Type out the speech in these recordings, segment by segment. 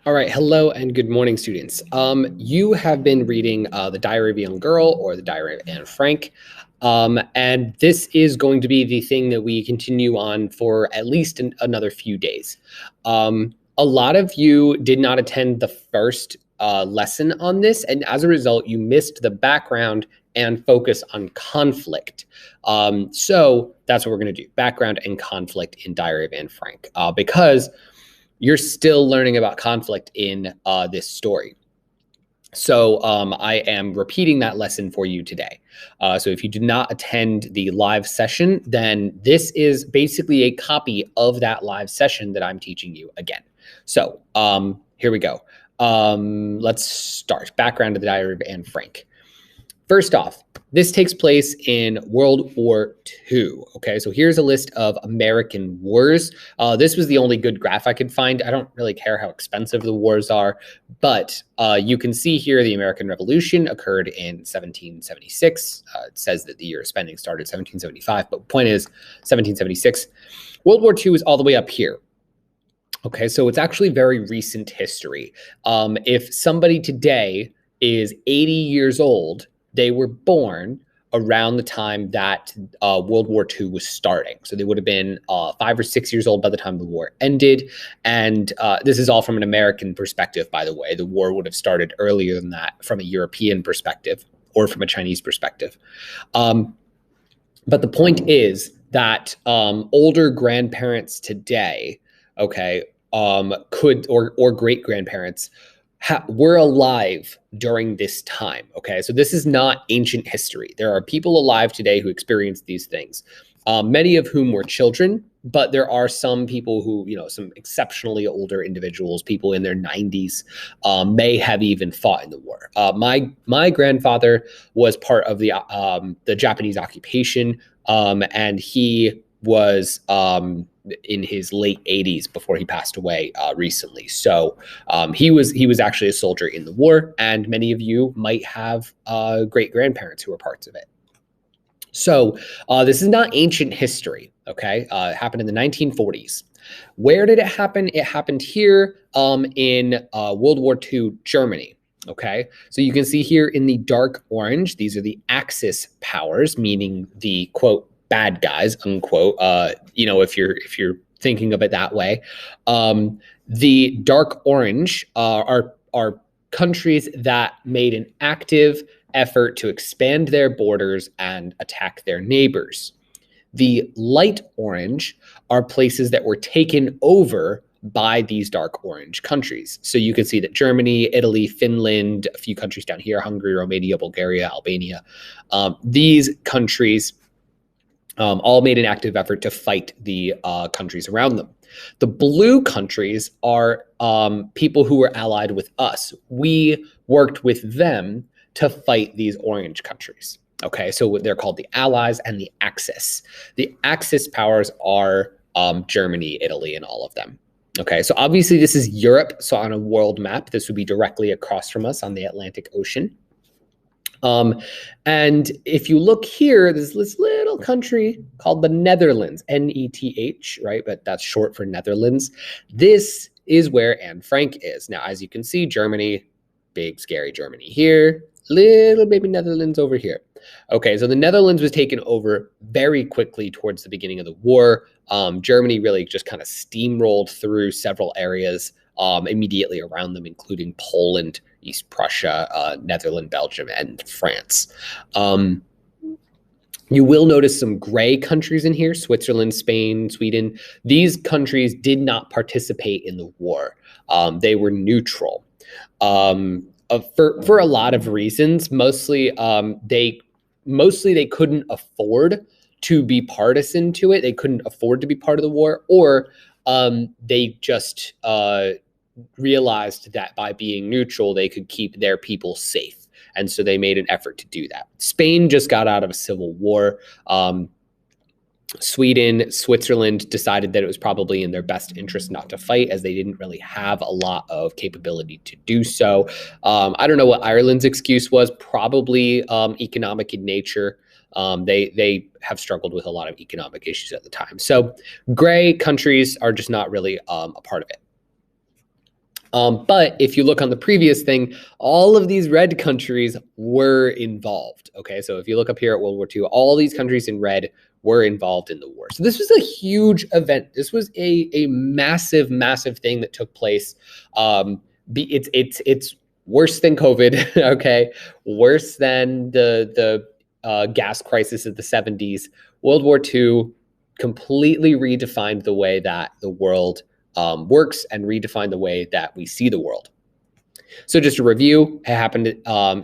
All right, hello and good morning, students. You have been reading The Diary of a Young Girl or The Diary of Anne Frank, and this is going to be the thing that we continue on for at least another few days. A lot of you did not attend the first lesson on this, and as a result, you missed the background and focus on conflict. So that's what we're going to do, background and conflict in Diary of Anne Frank, because you're still learning about conflict in this story. So I am repeating that lesson for you today. So if you did not attend the live session, then this is basically a copy of that live session that I'm teaching you again. So here we go. Let's start. Background of the Diary of Anne Frank. First off, this takes place in World War II. Okay, so here's a list of American wars. This was the only good graph I could find. I don't really care how expensive the wars are, but you can see here the American Revolution occurred in 1776. It says that the year of spending started 1775, but the point is 1776. World War II is all the way up here. Okay, so it's actually very recent history. If somebody today is 80 years old, they were born around the time that World War II was starting. So they would have been 5 or 6 years old by the time the war ended. And this is all from an American perspective, by the way. The war would have started earlier than that from a European perspective or from a Chinese perspective. But the point is that older grandparents today, okay, could, or great-grandparents, were alive during this time. Okay, so this is not ancient history. There are people alive today who experienced these things, many of whom were children, but there are some people who, some exceptionally older individuals, people in their 90s, may have even fought in the war. My grandfather was part of the Japanese occupation, and he was in his late 80s before he passed away recently. So he was actually a soldier in the war, and many of you might have great grandparents who were parts of it. So this is not ancient history. Okay, it happened in the 1940s. Where did it happen? It happened here in World War II Germany. Okay, so you can see here in the dark orange, these are the Axis powers, meaning the quote bad guys, unquote, if you're thinking of it that way. The dark orange are countries that made an active effort to expand their borders and attack their neighbors. The light orange are places that were taken over by these dark orange countries. So you can see that Germany, Italy, Finland, a few countries down here, Hungary, Romania, Bulgaria, Albania, these countries all made an active effort to fight the countries around them. The blue countries are people who were allied with us. We worked with them to fight these orange countries. Okay, so they're called the Allies and the Axis. The Axis powers are Germany, Italy, and all of them. Okay, so obviously this is Europe. So on a world map, this would be directly across from us on the Atlantic Ocean. And if you look here, there's this little country called the Netherlands, Neth, right? But that's short for Netherlands. This is where Anne Frank is. Now, as you can see, Germany, big, scary Germany here, little baby Netherlands over here. Okay, so the Netherlands was taken over very quickly towards the beginning of the war. Germany really just kind of steamrolled through several areas immediately around them, including Poland, East Prussia, Netherlands, Belgium, and France. You will notice some gray countries in here: Switzerland, Spain, Sweden. These countries did not participate in the war. They were neutral for a lot of reasons. Mostly they couldn't afford to be partisan to it. They couldn't afford to be part of the war, or they just realized that by being neutral, they could keep their people safe. And so they made an effort to do that. Spain just got out of a civil war. Sweden, Switzerland decided that it was probably in their best interest not to fight, as they didn't really have a lot of capability to do so. I don't know what Ireland's excuse was, probably economic in nature. They have struggled with a lot of economic issues at the time. So gray countries are just not really a part of it. But if you look on the previous thing, all of these red countries were involved. Okay, so if you look up here at World War II, all these countries in red were involved in the war. So this was a huge event. This was a massive, massive thing that took place. It's worse than COVID. Okay, worse than the gas crisis of the 70s. World War II completely redefined the way that the world works and redefine the way that we see the world. So just a review, it happened.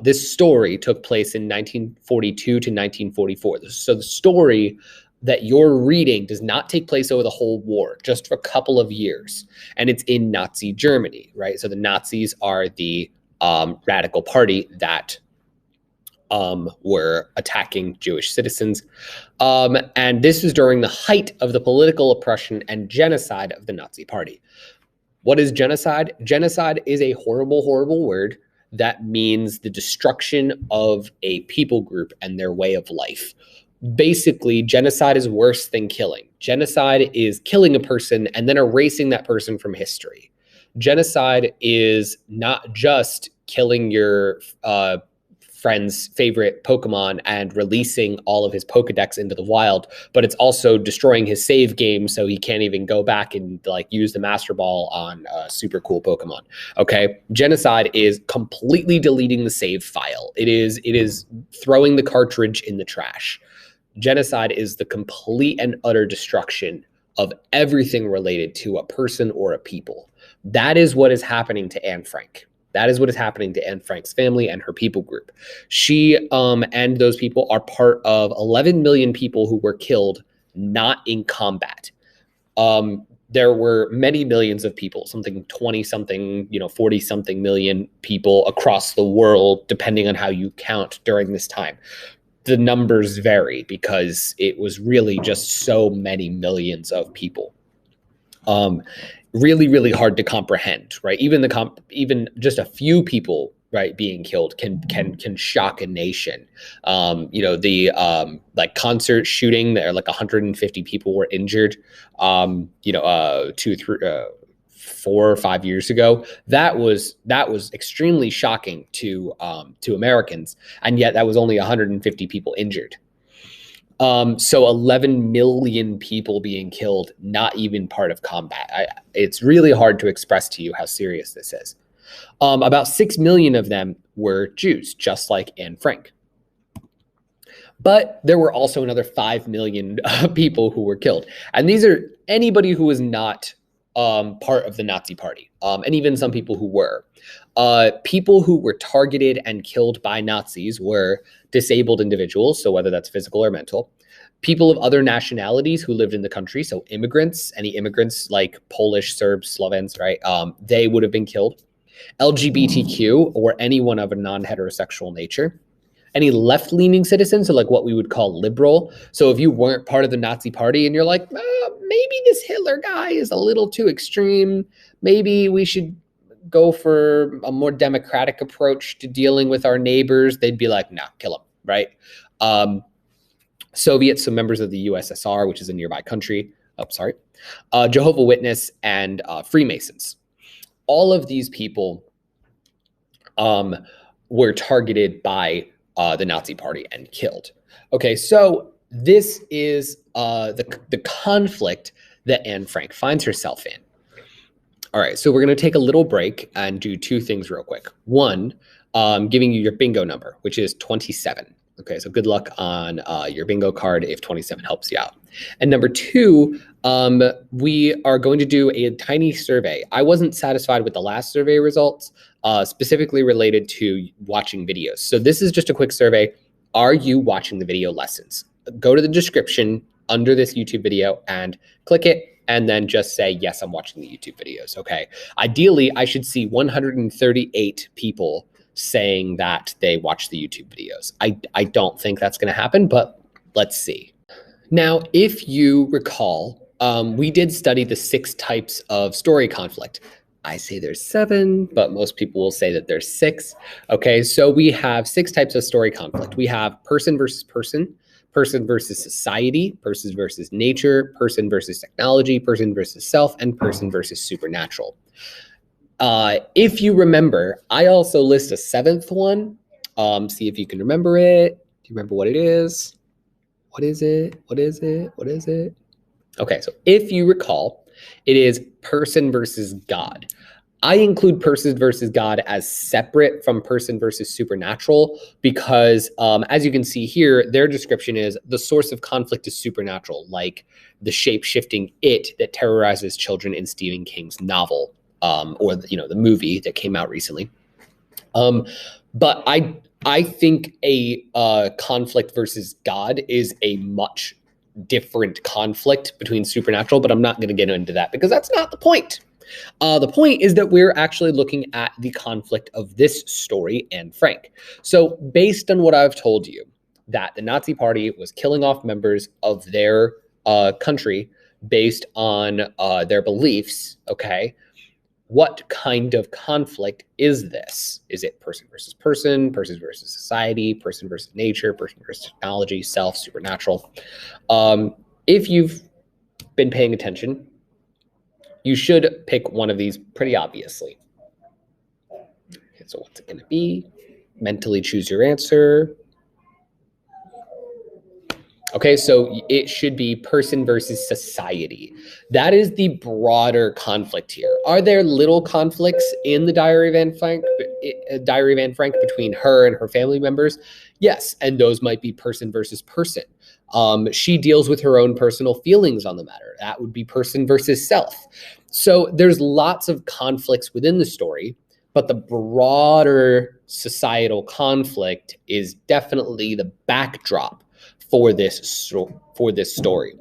This story took place in 1942 to 1944. So the story that you're reading does not take place over the whole war, just for a couple of years. And it's in Nazi Germany, right? So the Nazis are the radical party that were attacking Jewish citizens. And this was during the height of the political oppression and genocide of the Nazi Party. What is genocide? Genocide is a horrible, horrible word that means the destruction of a people group and their way of life. Basically, genocide is worse than killing. Genocide is killing a person and then erasing that person from history. Genocide is not just killing your friend's favorite Pokemon and releasing all of his Pokedex into the wild, but it's also destroying his save game so he can't even go back and like use the Master Ball on super cool Pokemon. Okay, genocide is completely deleting the save file. It is throwing the cartridge in the trash. Genocide is the complete and utter destruction of everything related to a person or a people. That is what is happening to Anne Frank. That is what is happening to Anne Frank's family and her people group. She and those people are part of 11 million people who were killed not in combat. There were many millions of people, something 20-something, 40-something million people across the world, depending on how you count during this time. The numbers vary because it was really just so many millions of people. Really, really hard to comprehend, right? Even just a few people, right, being killed can shock a nation. The like concert shooting there, like 150 people were injured. 4 or 5 years ago. That was extremely shocking to Americans, and yet that was only 150 people injured. So 11 million people being killed, not even part of combat. It's really hard to express to you how serious this is. About 6 million of them were Jews, just like Anne Frank. But there were also another 5 million people who were killed. And these are anybody who was not part of the Nazi Party, and even some people who were. People who were targeted and killed by Nazis were disabled individuals, so whether that's physical or mental, people of other nationalities who lived in the country, so immigrants, any immigrants like Polish, Serbs, Slovens, right? They would have been killed. LGBTQ, or anyone of a non-heterosexual nature. Any left-leaning citizens, so like what we would call liberal. So if you weren't part of the Nazi Party and you're like, maybe this Hitler guy is a little too extreme, maybe we should go for a more democratic approach to dealing with our neighbors, they'd be like, no, kill him, right? Soviets, so members of the USSR, which is a nearby country, Jehovah's Witness, and Freemasons. All of these people were targeted by the Nazi Party and killed. Okay, so this is the conflict that Anne Frank finds herself in. All right, so we're going to take a little break and do two things real quick. One, giving you your bingo number, which is 27. Okay, so good luck on your bingo card if 27 helps you out. And number two, we are going to do a tiny survey. I wasn't satisfied with the last survey results, specifically related to watching videos. So this is just a quick survey. Are you watching the video lessons? Go to the description under this YouTube video and click it, and then just say, yes, I'm watching the YouTube videos, okay? Ideally, I should see 138 people saying that they watch the YouTube videos. I don't think that's gonna happen, but let's see. Now, if you recall, we did study the 6 types of story conflict. I say there's 7, but most people will say that there's 6. Okay, so we have 6 types of story conflict. We have person versus person, person versus society, person versus nature, person versus technology, person versus self, and person versus supernatural. If you remember, I also list a seventh one. See if you can remember it. Do you remember what it is? What is it? What is it? What is it? Okay, so if you recall, it is person versus God. I include person versus God as separate from person versus supernatural because, as you can see here, their description is the source of conflict is supernatural, like the shape-shifting it that terrorizes children in Stephen King's novel, or the movie that came out recently. But I think a conflict versus God is a much different conflict between supernatural, but I'm not going to get into that because that's not the point. The point is that we're actually looking at the conflict of this story and Frank. So based on what I've told you, that the Nazi Party was killing off members of their country based on their beliefs, okay, what kind of conflict is this? Is it person versus person, person versus society, person versus nature, person versus technology, self, supernatural? If you've been paying attention, you should pick one of these pretty obviously. Okay, so what's it going to be? Mentally choose your answer. Okay, so it should be person versus society. That is the broader conflict here. Are there little conflicts in the Diary of Anne Frank between her and her family members? Yes, and those might be person versus person. She deals with her own personal feelings on the matter. That would be person versus self. So there's lots of conflicts within the story, but the broader societal conflict is definitely the backdrop for this story.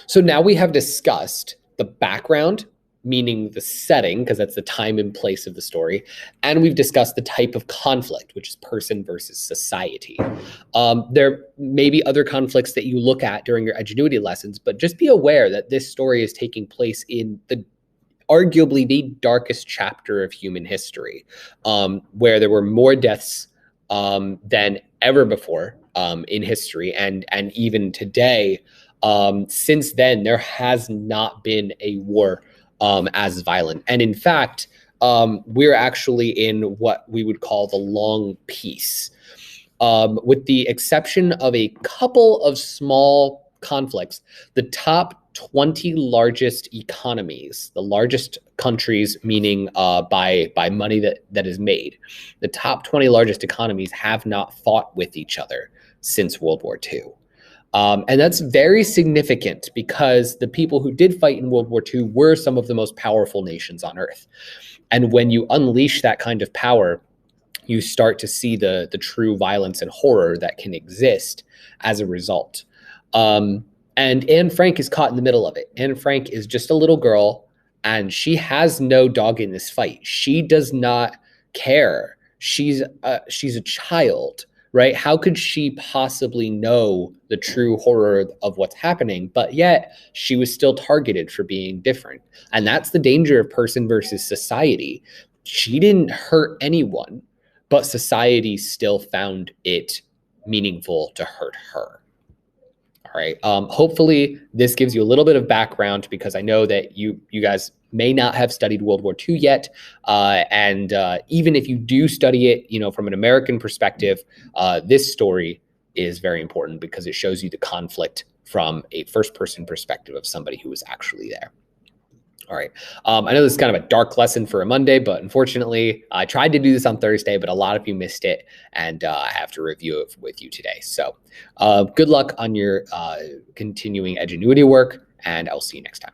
So now we have discussed the background, meaning the setting, because that's the time and place of the story, and we've discussed the type of conflict, which is person versus society. There may be other conflicts that you look at during your Edgenuity lessons, but just be aware that this story is taking place in the arguably the darkest chapter of human history, where there were more deaths than ever before in history, and even today. Since then, there has not been a war as violent, and in fact, we're actually in what we would call the long peace, with the exception of a couple of small conflicts. The top 20 largest economies, the largest countries, meaning by money that is made, the top 20 largest economies have not fought with each other since World War II. And that's very significant because the people who did fight in World War II were some of the most powerful nations on Earth. And when you unleash that kind of power, you start to see the true violence and horror that can exist as a result. And Anne Frank is caught in the middle of it. Anne Frank is just a little girl, and she has no dog in this fight. She does not care. She's a child, right? How could she possibly know the true horror of what's happening? But yet she was still targeted for being different. And that's the danger of person versus society. She didn't hurt anyone, but society still found it meaningful to hurt her. All right. Hopefully this gives you a little bit of background, because I know that you guys may not have studied World War II yet. And even if you do study it, from an American perspective, this story is very important because it shows you the conflict from a first-person perspective of somebody who was actually there. All right. I know this is kind of a dark lesson for a Monday, but unfortunately, I tried to do this on Thursday, but a lot of you missed it, and I have to review it with you today. So good luck on your continuing Edgenuity work, and I'll see you next time.